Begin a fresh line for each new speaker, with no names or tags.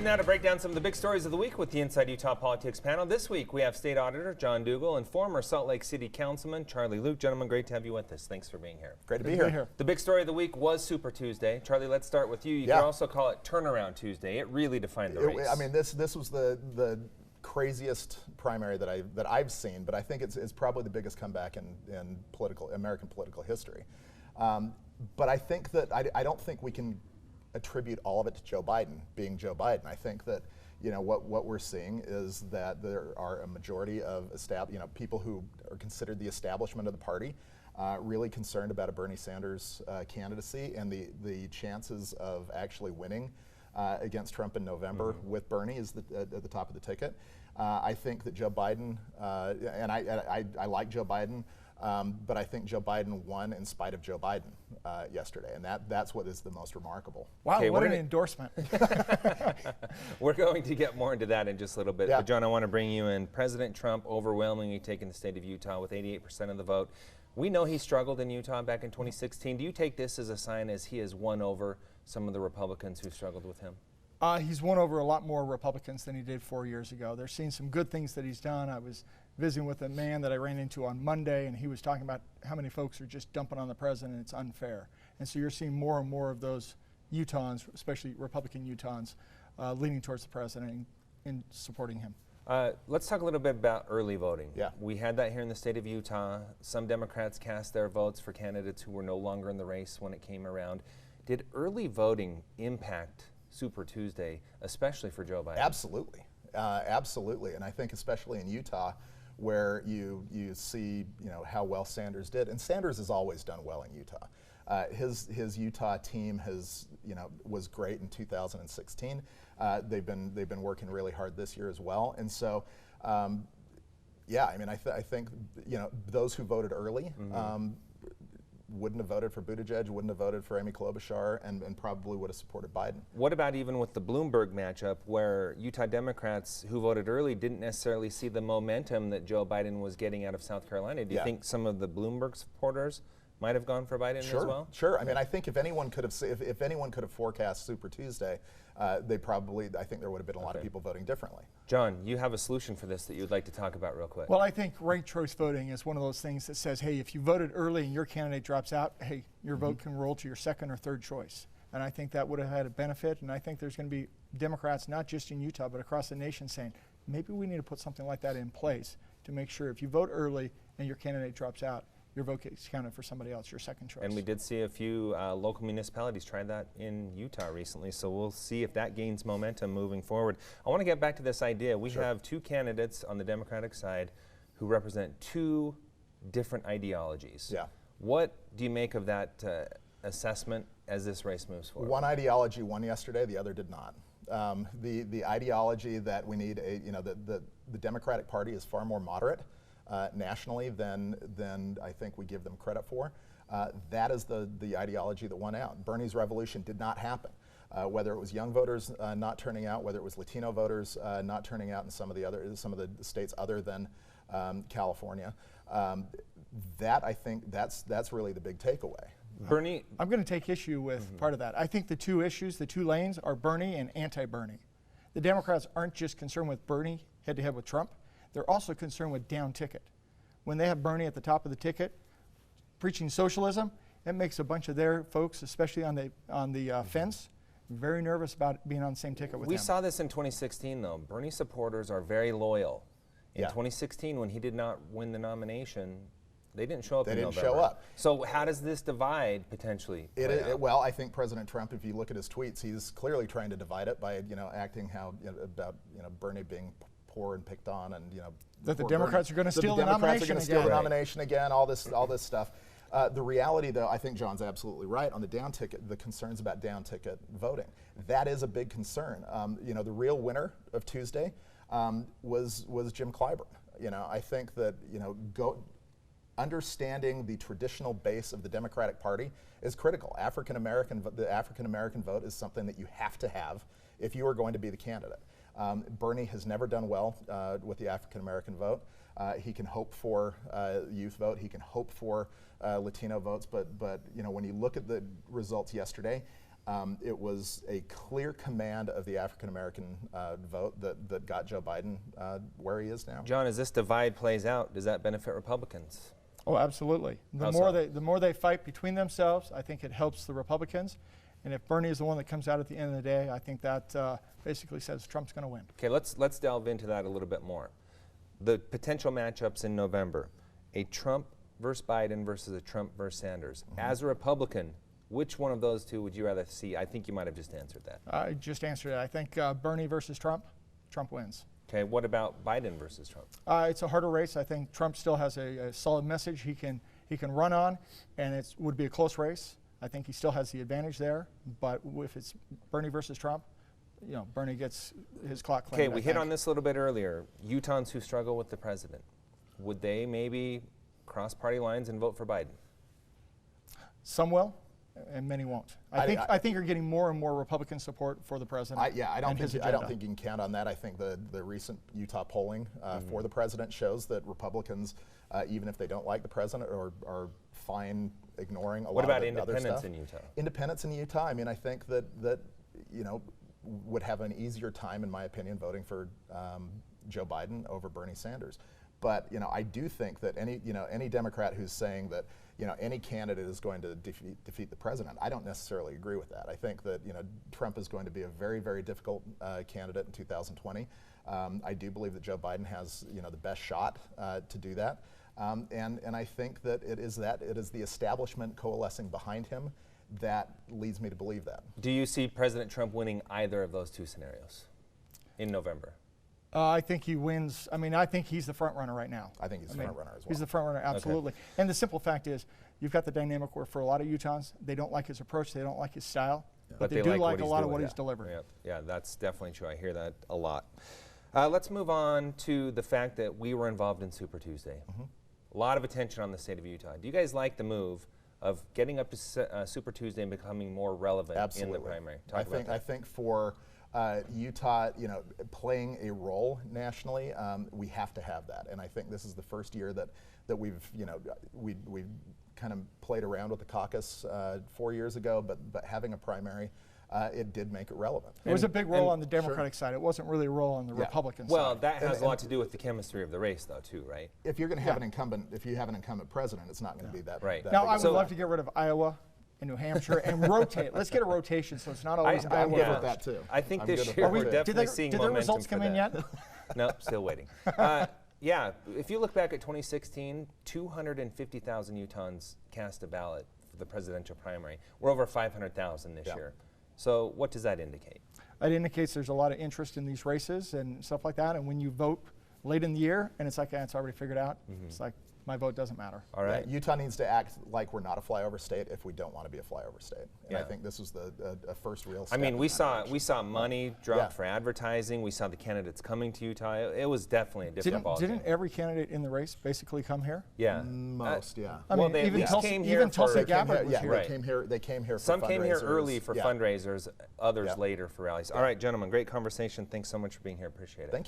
Now to break down some of the big stories of the week with the Inside Utah Politics panel. This week we have State Auditor John Dougal and former Salt Lake City Councilman Charlie Luke. Gentlemen, great to have you with us. Thanks for being here.
Great to be here.
The big story of the week was Super Tuesday. Charlie, let's start with you. You could also call it Turnaround Tuesday. It really defined the race.
I mean, this was the craziest primary that I've seen, but I think it's probably the biggest comeback in American political history. But I think that I don't think we can attribute all of it to Joe Biden being Joe Biden. I think that what we're seeing is that there are a majority of people who are considered the establishment of the party really concerned about a Bernie Sanders candidacy and the chances of actually winning against Trump in November with Bernie is at the top of the ticket. I think that Joe Biden, and I like Joe Biden, but I think Joe Biden won in spite of Joe Biden yesterday, and that's what is the most remarkable.
Wow, okay, what an endorsement.
We're going to get more into that in just a little bit.
Yeah.
But John, I want to bring you in. President Trump overwhelmingly taking the state of Utah with 88% of the vote. We know he struggled in Utah back in 2016. Do you take this as a sign as he has won over some of the Republicans who struggled with him?
He's won over a lot more Republicans than he did 4 years ago. They're seeing some good things that he's done. I was visiting with a man that I ran into on Monday, and he was talking about how many folks are just dumping on the president. It's unfair. And so you're seeing more and more of those Utahns, especially Republican Utahns, leaning towards the president and supporting him.
Let's talk a little bit about early voting.
Yeah.
We had that here in the state of Utah. Some Democrats cast their votes for candidates who were no longer in the race when it came around. Did early voting impact Super Tuesday, especially for Joe Biden?
Absolutely, absolutely, and I think especially in Utah, where you see how well Sanders did, and Sanders has always done well in Utah. His Utah team was great in 2016. They've been working really hard this year as well, and so yeah, I mean I think those who voted early. Wouldn't have voted for Buttigieg, wouldn't have voted for Amy Klobuchar, and probably would have supported Biden.
What about even with the Bloomberg matchup, where Utah Democrats who voted early didn't necessarily see the momentum that Joe Biden was getting out of South Carolina? Do you think some of the Bloomberg supporters might have gone for Biden as well?
Sure. I mean, I think if anyone could have forecast Super Tuesday, I think there would have been a lot of people voting differently.
John, you have a solution for this that you'd like to talk about real quick.
Well, I think ranked choice voting is one of those things that says, hey, if you voted early and your candidate drops out, hey, your vote can roll to your second or third choice. And I think that would have had a benefit, and I think there's going to be Democrats, not just in Utah, but across the nation saying, maybe we need to put something like that in place to make sure if you vote early and your candidate drops out, your vote gets counted for somebody else, your second choice.
And we did see a few local municipalities try that in Utah recently, so we'll see if that gains momentum moving forward. I want to get back to this idea. We have two candidates on the Democratic side who represent two different ideologies.
Yeah.
What do you make of that assessment as this race moves forward?
One ideology won yesterday, the other did not. The ideology that we need, the Democratic Party is far more moderate nationally than I think we give them credit for. That is the ideology that won out. Bernie's revolution did not happen. Whether it was young voters not turning out, whether it was Latino voters not turning out in some of the states other than California, that I think that's really the big takeaway.
Bernie,
I'm going to take issue with part of that. I think the two issues, the two lanes, are Bernie and anti-Bernie. The Democrats aren't just concerned with Bernie head-to-head with Trump. They're also concerned with down ticket. When they have Bernie at the top of the ticket preaching socialism, it makes a bunch of their folks, especially on the fence, very nervous about being on the same ticket with him.
We saw this in 2016, though. Bernie supporters are very loyal. In 2016, when he did not win the nomination, they didn't show up in November.
They didn't show up.
So how does this divide potentially play out?
Well, I think President Trump, if you look at his tweets, he's clearly trying to divide it by acting about Bernie being poor and picked on, and
that the Democrats are going to steal the nomination
again. All this stuff. The reality, though, I think John's absolutely right on the down ticket. The concerns about down ticket voting, that is a big concern. The real winner of Tuesday was Jim Clyburn. I think that understanding the traditional base of the Democratic Party is critical. The African American vote is something that you have to have if you are going to be the candidate. Bernie has never done well with the African American vote. He can hope for youth vote. He can hope for Latino votes. But when you look at the results yesterday, It was a clear command of the African American vote that got Joe Biden where he is now.
John, as this divide plays out, does that benefit Republicans?
Oh, absolutely.
How so?
The more they fight between themselves, I think it helps the Republicans. And if Bernie is the one that comes out at the end of the day, I think that basically says Trump's going to win.
Okay, let's delve into that a little bit more. The potential matchups in November, a Trump versus Biden versus a Trump versus Sanders. As a Republican, which one of those two would you rather see? I think you might have just answered that.
I just answered it. I think Bernie versus Trump, Trump wins.
Okay, what about Biden versus Trump?
It's a harder race. I think Trump still has a solid message he can run on, and it would be a close race. I think he still has the advantage there, but if it's Bernie versus Trump, you know, Bernie gets his clock claimed.
Okay, we hit on this a little bit earlier. Utahns who struggle with the president, would they maybe cross party lines and vote for Biden?
Some will, and many won't. I think you're getting more and more Republican support for the president.
I don't think you can count on that. I think the recent Utah polling for the president shows that Republicans, even if they don't like the president, are fine ignoring a lot of the other stuff.
What about independents in Utah?
Independents in Utah, I mean, I think that you know, would have an easier time, in my opinion, voting for Joe Biden over Bernie Sanders. But you know, I do think that any Democrat who's saying that any candidate is going to defeat the president, I don't necessarily agree with that. I think that Trump is going to be a very, very difficult candidate in 2020. I do believe that Joe Biden has the best shot to do that, and I think that it is the establishment coalescing behind him that leads me to believe that.
Do you see President Trump winning either of those two scenarios in November?
I think he wins. I mean, I think he's the front runner right now.
I think he's the front runner as well.
He's the front runner, absolutely. Okay. And the simple fact is, you've got the dynamic where for a lot of Utahns, they don't like his approach, they don't like his style, but they do like a lot of what he's delivering.
Yeah, that's definitely true. I hear that a lot. Let's move on to the fact that we were involved in Super Tuesday. A lot of attention on the state of Utah. Do you guys like the move of getting up to Super Tuesday and becoming more relevant in the primary?
I think for Utah, playing a role nationally, we have to have that, and I think this is the first year that we've kind of played around with the caucus 4 years ago, but having a primary, it did make it relevant.
It was a big role on the Democratic side. It wasn't really a role on the Republican side.
Well, that has a lot to do with the chemistry of the race, though, too, right?
If you're going to have an incumbent, if you have an incumbent president, it's not going to be that.
Right.
Now, I would love to get rid of Iowa and New Hampshire and rotate. Let's get a rotation so it's not always Iowa.
I'm good with that too.
I think this year we're definitely seeing momentum.
Did the results come in yet?
No, still waiting. Yeah, if you look back at 2016, 250,000 Utahns cast a ballot for the presidential primary. We're over 500,000 this year. So what does that indicate?
It indicates there's a lot of interest in these races and stuff like that. And when you vote late in the year and it's like, it's already figured out, it's like, my vote doesn't matter.
All right.
Yeah, Utah needs to act like we're not a flyover state if we don't want to be a flyover state. And I think this was the first real step.
I mean, we saw money dropped for advertising. We saw the candidates coming to Utah. It was definitely a different ballgame.
Didn't every candidate in the race basically come here?
Yeah.
Most, yeah.
I mean, even Tulsi Gabbard was here.
They came here for
Some
fundraisers.
came here early for fundraisers, others later for rallies. All right, gentlemen, great conversation. Thanks so much for being here. Appreciate it.
Thank you.